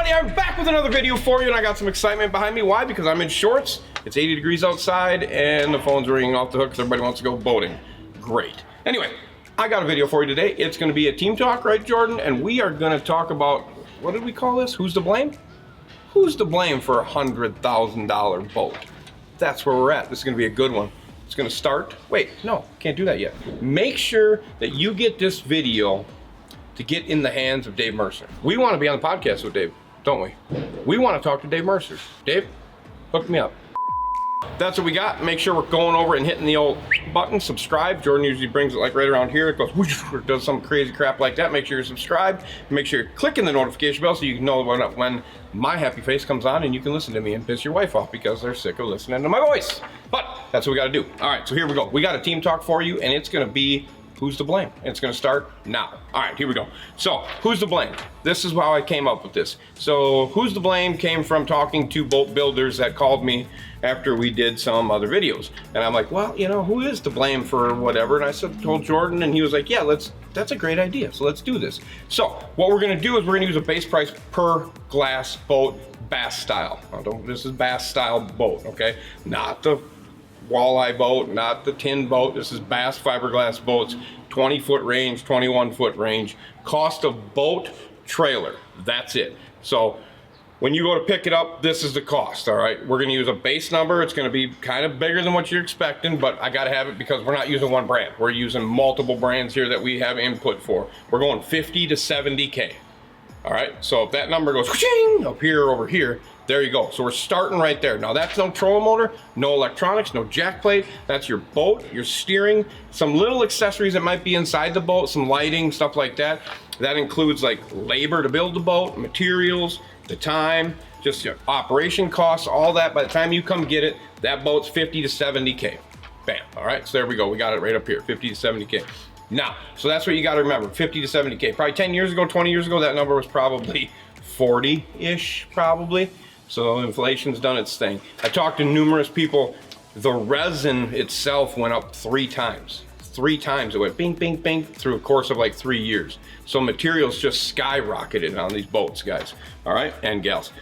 everybody, I'm back with another video for you, and I got some excitement behind me. Why? Because I'm in shorts, it's 80 degrees outside, and the phone's ringing off the hook because everybody wants to go boating. Great. Anyway, I got a video for you today. It's going to be a team talk, right, Jordan? And we are going to talk about, what did we call this? Who's to blame? Who's to blame for a $100,000 boat? That's where we're at. This is going to be a good one. It's going to start. Wait, no, can't do that yet. Make sure that you get this video to get in the hands of Dave Mercer. We want to be on the podcast with Dave, don't we? We want to talk to Dave Mercer. Dave, hook me up. That's what we got. Make sure we're going over and hitting the old button, subscribe. Jordan usually brings it like right around here. It goes, whoosh, does some crazy crap like that. Make sure you're subscribed. Make sure you're clicking the notification bell so you know when my happy face comes on and you can listen to me and piss your wife off because they're sick of listening to my voice. But that's what we got to do. All right, so here we go. We got a team talk for you, and it's going to be who's to blame? It's going to start now. All right, here we go. So, who's to blame? This is how I came up with this. So, who's to blame came from talking to boat builders that called me after we did some other videos. And I'm like, well, you know, who is to blame for whatever? And I told Jordan, and he was like, yeah, that's a great idea. So, let's do this. So, what we're going to do is we're going to use a base price per glass boat, bass style. This is bass style boat, okay? Not the walleye boat, not the tin boat. This is bass fiberglass boats, 20-foot range, 21-foot range. Cost of boat, trailer. That's it. So when you go to pick it up, this is the cost, all right? We're going to use a base number. It's going to be kind of bigger than what you're expecting, but I got to have it because we're not using one brand. We're using multiple brands here that we have input for. We're going 50 to 70K. All right, so if that number goes up here, over here, there you go. So we're starting right there. Now that's no trolling motor, no electronics, no jack plate. That's your boat, your steering, some little accessories that might be inside the boat, some lighting, stuff like that. That includes like labor to build the boat, materials, the time, just your operation costs, all that. By the time you come get it, that boat's 50 to 70K. Bam, all right, so there we go. We got it right up here, 50 to 70K. Now, so that's what you got to remember, 50 to 70K. Probably 10 years ago, 20 years ago, that number was probably 40-ish, probably. So inflation's done its thing. I talked to numerous people. The resin itself went up 3 times. 3 times it went bing, bing, bing through a course of like 3 years. So materials just skyrocketed on these boats, guys. All right, and gals.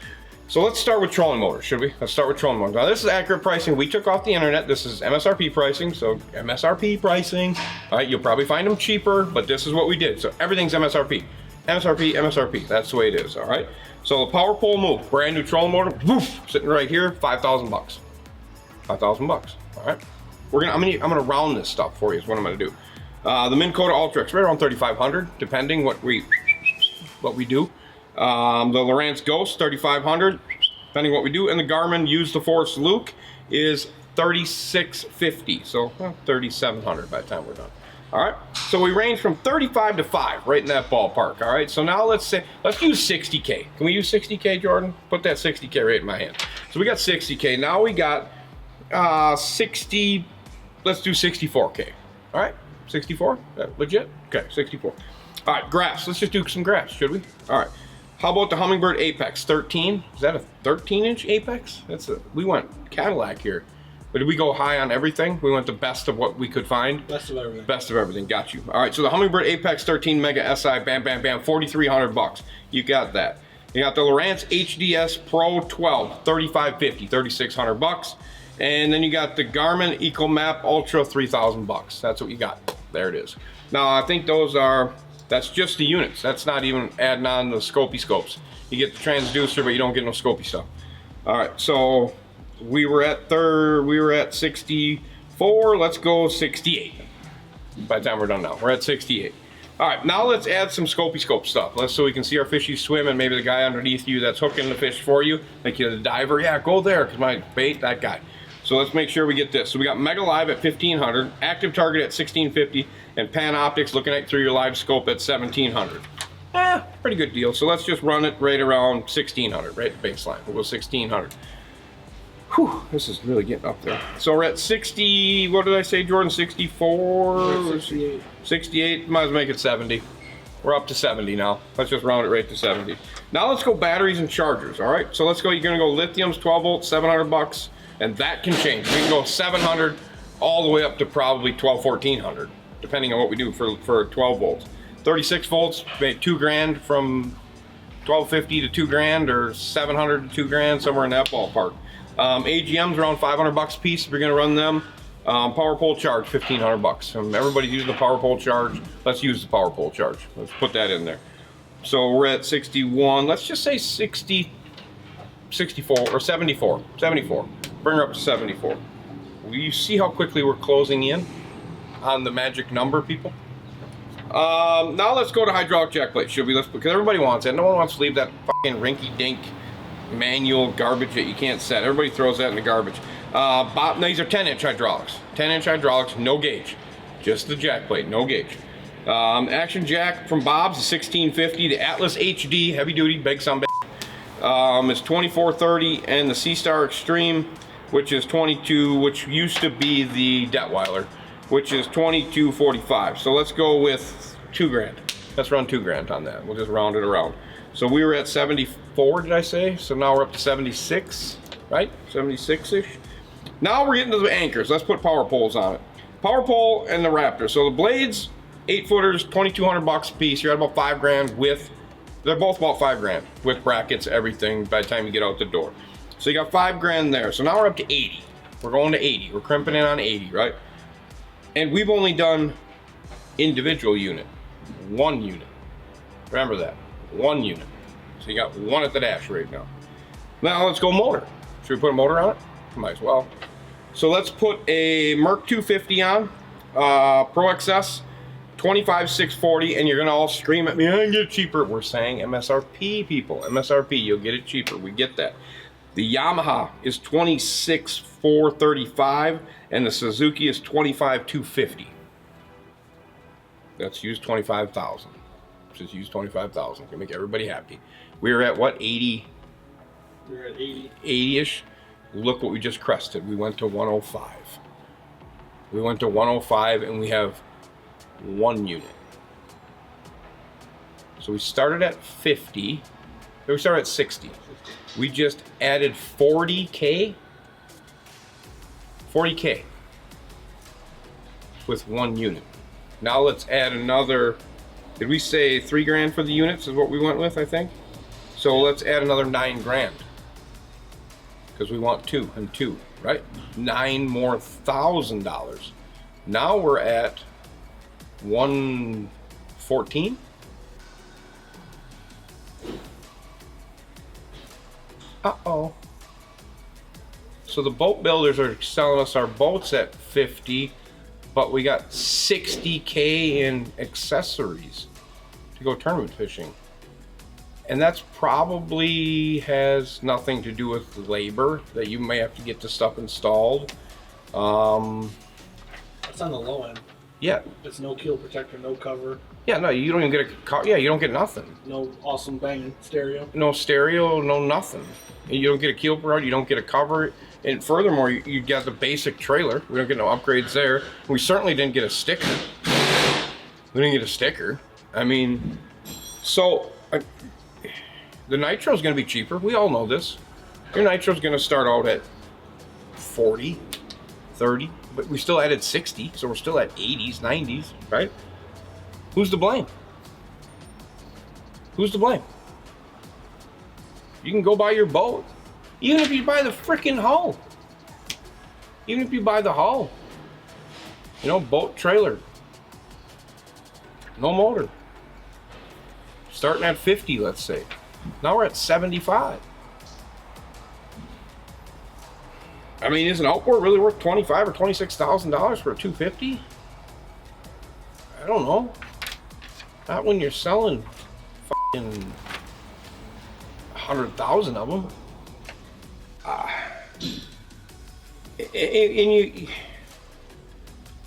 So let's start with trolling motors, should we? Let's start with trolling motors. Now this is accurate pricing we took off the internet. This is MSRP pricing, so MSRP pricing. All right, you'll probably find them cheaper, but this is what we did. So everything's MSRP. MSRP, MSRP, that's the way it is, all right? So the power pole move, brand new trolling motor, woof, sitting right here, 5,000 bucks. 5,000 bucks, all right? I'm gonna round this stuff for you is what I'm gonna do. The Minn Kota Ultrex, right around 3,500, depending what we do. The Lowrance Ghost, 3,500, depending what we do. And the Garmin Use the Force Luke is 3,650, so 3,700 by the time we're done. All right, so we range from 35 to 5, right in that ballpark. All right, so now let's use 60K. Can we use 60K, Jordan? Put that 60K right in my hand. So we got 60K. Now we got 60. Let's do 64K. All right, 64. That legit? Okay, 64. All right, graphs. Let's just do some graphs, should we? All right. How about the Humminbird Apex 13? Is that a 13-inch Apex? We went Cadillac here. But did we go high on everything? We went the best of what we could find? Best of everything. Best of everything, got you. All right, so the Humminbird Apex 13 Mega SI, bam, bam, bam, 4,300 bucks. You got that. You got the Lowrance HDS Pro 12, 3,550, 3,600 bucks. And then you got the Garmin EcoMap Ultra, 3,000 bucks. That's what you got. There it is. Now, I think that's just the units. That's not even adding on the scopy scopes. You get the transducer, but you don't get no scopy stuff. All right, so we were at 64. Let's go 68. By the time we're done now, we're at 68. All right, now let's add some scopy scope stuff. So we can see our fishies swim, and maybe the guy underneath you that's hooking the fish for you, like you're the diver. Yeah, go there, because my bait, that guy. So let's make sure we get this. So we got Mega Live at 1,500, Active Target at 1,650, and Panoptics looking at through your live scope at 1,700. Pretty good deal. So let's just run it right around 1,600, right baseline. We'll go 1,600. Whew, this is really getting up there. So we're at 60, what did I say, Jordan? 64? 68. 68, might as well make it 70. We're up to 70 now. Let's just round it right to 70. Now let's go batteries and chargers, all right? So let's go, you're gonna go lithiums, 12 volts, 700 bucks, and that can change. We can go 700 all the way up to probably 1,400, depending on what we do for 12 volts. 36 volts, maybe $2 grand from 1250 to 2 grand, or 700 to 2 grand, somewhere in that ballpark. AGM's around 500 bucks a piece if you're gonna run them. Power pole charge, 1,500 bucks. Everybody's using the power pole charge. Let's use the power pole charge. Let's put that in there. So we're at 61, let's just say 60, 64, or 74, 74. Bring her up to 74. Will you see how quickly we're closing in on the magic number, people? Now let's go to hydraulic jack plate, should we? Because everybody wants it. No one wants to leave that fucking rinky-dink manual garbage that you can't set. Everybody throws that in the garbage. These are 10-inch hydraulics. 10-inch hydraulics, no gauge. Just the jack plate, no gauge. Action jack from Bob's is 1650. The Atlas HD, heavy duty, big son is 2430, and the Sea-Star Extreme, which is 22, which used to be the Detweiler, which is 2245. So let's go with 2 grand. Let's run 2 grand on that. We'll just round it around. So we were at 74, did I say? So now we're up to 76, right? 76-ish. Now we're getting to the anchors. Let's put power poles on it. Power pole and the Raptor. So the blades, 8-footers, 2,200 bucks a piece. You're at about 5 grand with, they're both about 5 grand with brackets, everything by the time you get out the door. So you got 5 grand there. So now we're up to 80. We're going to 80. We're crimping in on 80, right? And we've only done individual unit, 1 unit. Remember that, 1 unit. So you got 1 at the dash right now. Now let's go motor. Should we put a motor on it? Might as well. So let's put a Merc 250 on, Pro XS, 25,640, and you're gonna all scream at me, I can get it cheaper. We're saying MSRP, people, MSRP, you'll get it cheaper, we get that. The Yamaha is 26,435, and the Suzuki is 25,250. Let's use 25,000. Just use 25,000 to make everybody happy. We were at what, 80? We were at 80. 80-ish. Look what we just crested. We went to 105. We went to 105, and we have 1 unit. So we started at 50. We started at 60. We just added 40K. 40K with 1 unit. Now let's add another, did we say 3 grand for the units is what we went with, I think? So let's add another 9 grand. Because we want 2 and 2, right? $9,000 more. Now we're at 114. Uh-oh. So the boat builders are selling us our boats at 50, but we got 60K in accessories to go tournament fishing. And that's probably has nothing to do with labor, that you may have to get the stuff installed. That's on the low end. Yeah. It's no keel protector, no cover. Yeah, no, you don't even get you don't get nothing. No awesome banging stereo. No stereo, no nothing. And you don't get a keel rod, you don't get a cover. And furthermore, you got the basic trailer. We don't get no upgrades there. We certainly didn't get a sticker. We didn't get a sticker. I mean, so the nitro's gonna be cheaper. We all know this. Your nitro's gonna start out at 40, 30, but we still added 60, so we're still at 80s, 90s, right? Who's to blame? Who's to blame? You can go buy your boat. Even if you buy the freaking hull. Even if you buy the hull. You know, boat trailer. No motor. Starting at 50, let's say. Now we're at 75. I mean, is an Outboard really worth $25,000 or $26,000 for a 250? I don't know. Not when you're selling fucking 100,000 of them.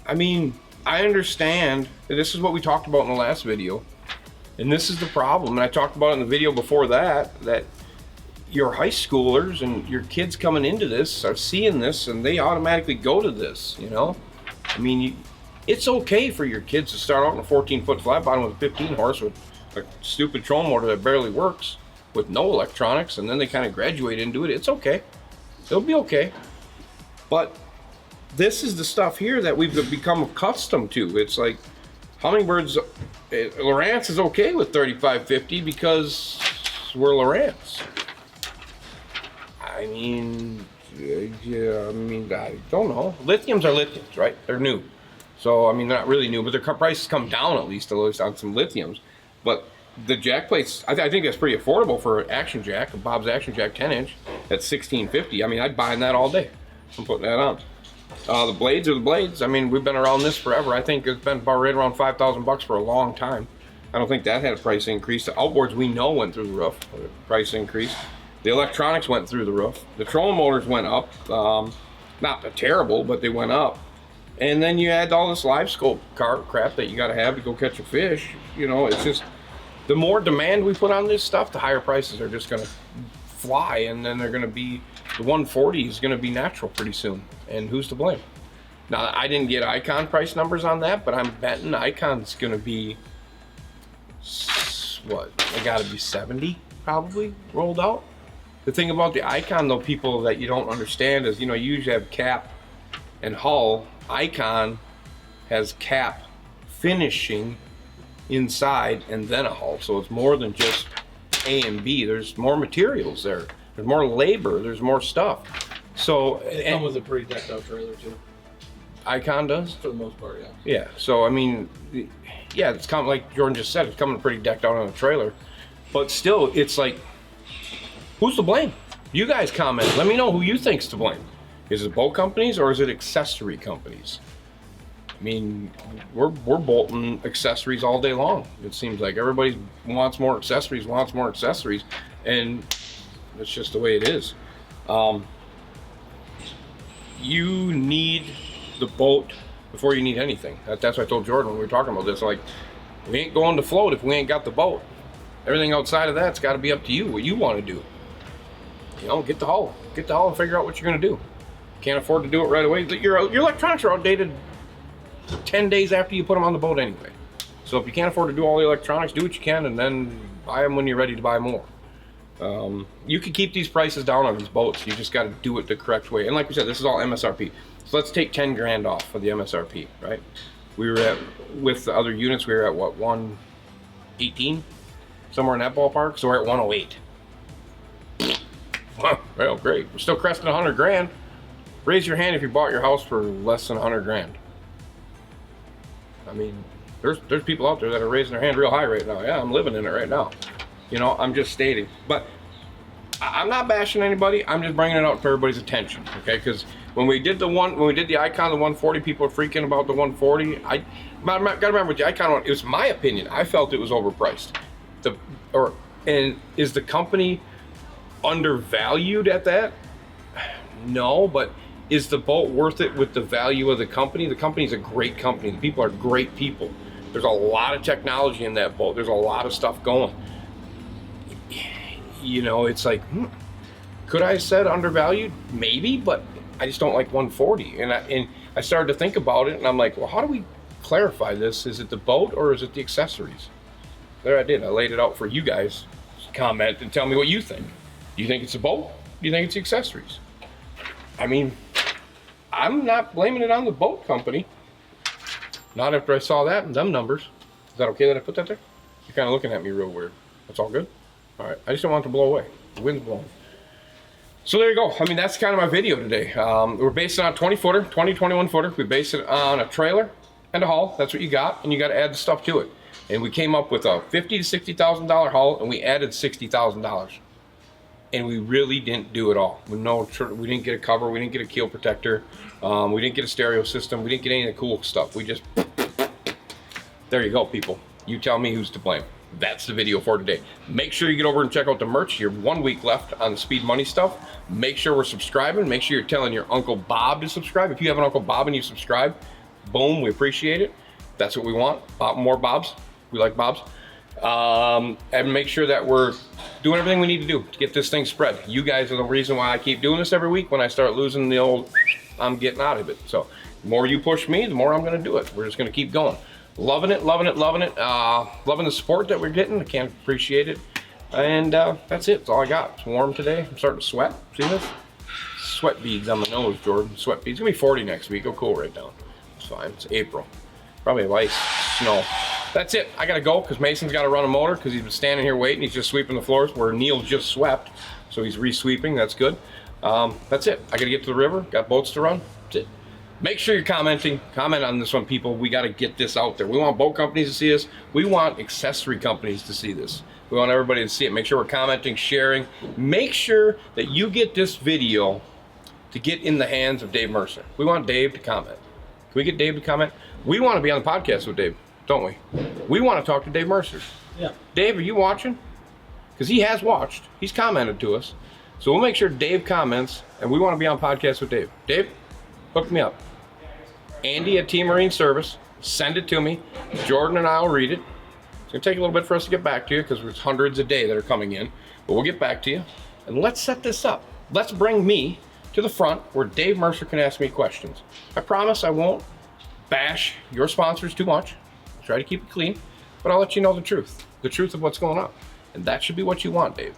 I mean, I understand that this is what we talked about in the last video, and this is the problem. And I talked about it in the video before that your high schoolers and your kids coming into this are seeing this, and they automatically go to this. You know, I mean, it's okay for your kids to start out in a 14-foot flat bottom with a 15 horse with a stupid trolling motor that barely works with no electronics, and then they kind of graduate into it. It's okay. It'll be okay. But this is the stuff here that we've become accustomed to. It's like Hummingbirds, Lowrance is okay with 3550 because were Lowrance. I mean, yeah, I don't know. Lithiums are lithiums, right? They're new. So, I mean, they're not really new, but their prices come down at least on some lithiums. But the jack plates, I think that's pretty affordable for an Action Jack, a Bob's Action Jack 10-inch. That's $16.50. I mean, I'd buy that all day. I'm putting that on. The blades are the blades. I mean, we've been around this forever. I think it's been about right around $5,000 for a long time. I don't think that had a price increase. The outboards we know went through the roof, price increase. The electronics went through the roof. The trolling motors went up. Not terrible, but they went up. And then you add all this live scope crap that you got to have to go catch a fish. You know, it's just, the more demand we put on this stuff, the higher prices are just going to fly. And then they're going to be, the 140 is going to be natural pretty soon. And who's to blame? Now, I didn't get Icon price numbers on that, but I'm betting Icon's going to be, what, they got to be 70 probably rolled out. The thing about the Icon, though, people that you don't understand is, you know, you usually have cap and hull. Icon has cap finishing inside and then a hull. So it's more than just A and B. There's more materials there. There's more labor. There's more stuff. So it comes with a pretty decked out trailer too. Icon does? For the most part, yeah. Yeah. So I mean, yeah, it's coming, like Jordan just said, it's coming pretty decked out on a trailer. But still, it's like, who's to blame? You guys comment. Let me know who you think's to blame. Is it boat companies or is it accessory companies? I mean, we're bolting accessories all day long. It seems like everybody wants more accessories, and it's just the way it is. You need the boat before you need anything. That's what I told Jordan when we were talking about this. Like, we ain't going to float if we ain't got the boat. Everything outside of that's got to be up to you, what you want to do. You know, get the hull and figure out what you're going to do. Can't afford to do it right away. Your electronics are outdated 10 days after you put them on the boat anyway. So if you can't afford to do all the electronics, do what you can and then buy them when you're ready to buy more. You can keep these prices down on these boats. You just got to do it the correct way. And like we said, this is all MSRP. So let's take 10 grand off of the MSRP, right? We were at, with the other units, we were at what, 118? Somewhere in that ballpark. So we're at 108. Well, great. We're still cresting 100 grand. Raise your hand if you bought your house for less than 100 grand. I mean, there's people out there that are raising their hand real high right now. Yeah, I'm living in it right now. You know, I'm just stating. But I'm not bashing anybody. I'm just bringing it out for everybody's attention, okay? Because when we did the Icon, the 140, people were freaking about the 140. I gotta remember with the Icon one, it was my opinion. I felt it was overpriced. And is the company undervalued at that? No, but is the boat worth it with the value of the company? The company's a great company. The people are great people. There's a lot of technology in that boat. There's a lot of stuff going. You know, it's like, could I have said undervalued? Maybe, but I just don't like 140. And I started to think about it, and I'm like, well, how do we clarify this? Is it the boat or is it the accessories? There I did. I laid it out for you guys. Comment and tell me what you think. Do you think it's a boat? Do you think it's the accessories? I mean, I'm not blaming it on the boat company. Not after I saw that and them numbers. Is that okay that I put that there? You're kind of looking at me real weird. That's all good? All right. I just don't want it to blow away. The wind's blowing. So there you go. I mean, that's kind of my video today. We're based on a 20-footer, 21-footer. We based it on a trailer and a hull. That's what you got, and you got to add the stuff to it. And we came up with a $50,000 to $60,000 hull, and we added $60,000. And we really didn't do it all. We didn't get a cover. We didn't get a keel protector. We didn't get a stereo system. We didn't get any of the cool stuff. We just, there you go, people. You tell me who's to blame. That's the video for today. Make sure you get over and check out the merch. You have 1 week left on the Speed Money stuff. Make sure we're subscribing. Make sure you're telling your Uncle Bob to subscribe. If you have an Uncle Bob and you subscribe, boom, we appreciate it. That's what we want. More Bobs. We like Bobs. And make sure that we're doing everything we need to do to get this thing spread. You guys are the reason why I keep doing this every week. When I start losing the old, I'm getting out of it. So the more you push me, the more I'm going to do it. We're just going to keep going. Loving it, loving it, loving it. Loving the support that we're getting. I can't appreciate it. And that's it. That's all I got. It's warm today. I'm starting to sweat. See this? Sweat beads on my nose, Jordan. Sweat beads. It's going to be 40 next week. It'll cool right down. It's fine. It's April. Probably have ice, snow. that's it. I gotta go because Mason's got to run a motor because he's been standing here waiting. He's just sweeping the floors where Neil just swept, so he's re-sweeping. That's good. That's it. I gotta get to the river. Got boats to run. That's it. Make sure you're commenting. Comment on this one, people. We got to get this out there. We want boat companies to see this. We want accessory companies to see this. We want everybody to see it. Make sure we're commenting, sharing. Make sure that you get this video to get in the hands of Dave Mercer. We want Dave to comment. Can we get Dave to comment? We want to be on the podcast with Dave, don't we? We want to talk to Dave Mercer. Yeah. Dave, are you watching? Because he has watched. He's commented to us. So we'll make sure Dave comments, and we want to be on podcast with Dave. Dave, hook me up. Andy at Team Marine Service, send it to me. Jordan and I will read it. It's going to take a little bit for us to get back to you because there's hundreds a day that are coming in. But we'll get back to you. And let's set this up. Let's bring me to the front where Dave Mercer can ask me questions. I promise I won't bash your sponsors too much. I'll try to keep it clean. But I'll let you know the truth of what's going on. And that should be what you want, Dave.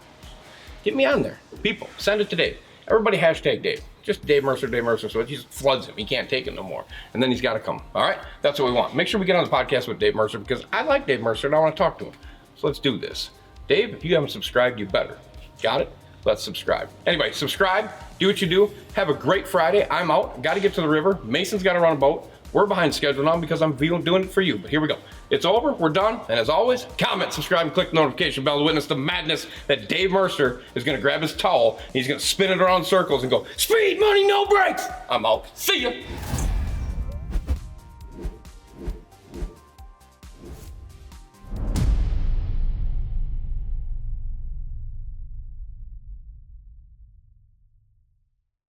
Get me on there. People, send it to Dave. Everybody hashtag Dave. Just Dave Mercer, so it just floods him. He can't take it no more. And then he's got to come. All right? That's what we want. Make sure we get on the podcast with Dave Mercer because I like Dave Mercer and I want to talk to him. So let's do this. Dave, if you haven't subscribed, you better. Got it? Let's subscribe. Anyway, subscribe. Do what you do. Have a great Friday. I'm out. Got to get to the river. Mason's got to run a boat. We're behind schedule now because I'm doing it for you. But here we go. It's over. We're done. And as always, comment, subscribe, and click the notification bell to witness the madness that Dave Mercer is going to grab his towel. And he's going to spin it around in circles and go, speed, money, no brakes. I'm out. See ya.